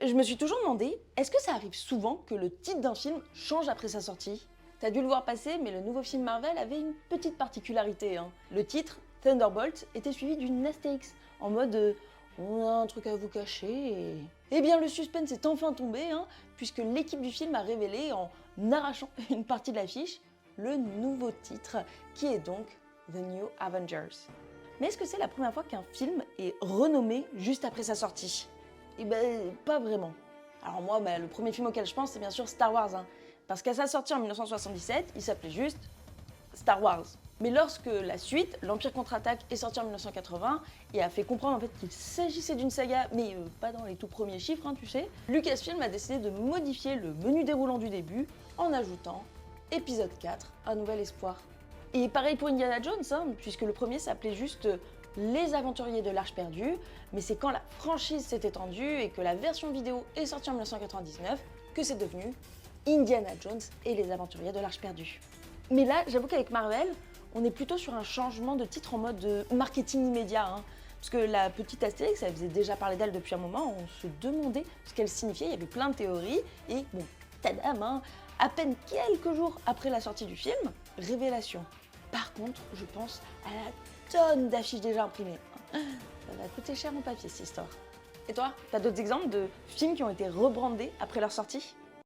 Je me suis toujours demandé, est-ce que ça arrive souvent que le titre d'un film change après sa sortie? T'as dû le voir passer, mais le nouveau film Marvel avait une petite particularité, hein. Le titre, Thunderbolt, était suivi d'une astérix, en mode on a un truc à vous cacher et... Eh bien le suspense est enfin tombé, hein, puisque l'équipe du film a révélé, en arrachant une partie de l'affiche, le nouveau titre, qui est donc The New Avengers. Mais est-ce que c'est la première fois qu'un film est renommé juste après sa sortie? Eh ben, pas vraiment. Alors moi, le premier film auquel je pense, c'est bien sûr Star Wars, hein, parce qu'à sa sortie en 1977, il s'appelait juste Star Wars. Mais lorsque la suite, l'Empire contre-attaque, est sortie en 1980 et a fait comprendre en fait qu'il s'agissait d'une saga, mais pas dans les tout premiers chiffres, hein, tu sais, Lucasfilm a décidé de modifier le menu déroulant du début en ajoutant épisode 4, Un nouvel espoir. Et pareil pour Indiana Jones, hein, puisque le premier s'appelait juste Les Aventuriers de l'Arche perdue, mais c'est quand la franchise s'est étendue et que la version vidéo est sortie en 1999 que c'est devenu Indiana Jones et les Aventuriers de l'Arche perdue. Mais là, j'avoue qu'avec Marvel, on est plutôt sur un changement de titre en mode marketing immédiat, hein, parce que la petite Astérix, elle faisait déjà parler d'elle depuis un moment, on se demandait ce qu'elle signifiait, il y avait plein de théories, et bon, tadam, hein, à peine quelques jours après la sortie du film, révélation. Par contre, je pense à la tonne d'affiches déjà imprimées. Ça va coûter cher en papier, cette histoire. Et toi, t'as d'autres exemples de films qui ont été rebrandés après leur sortie?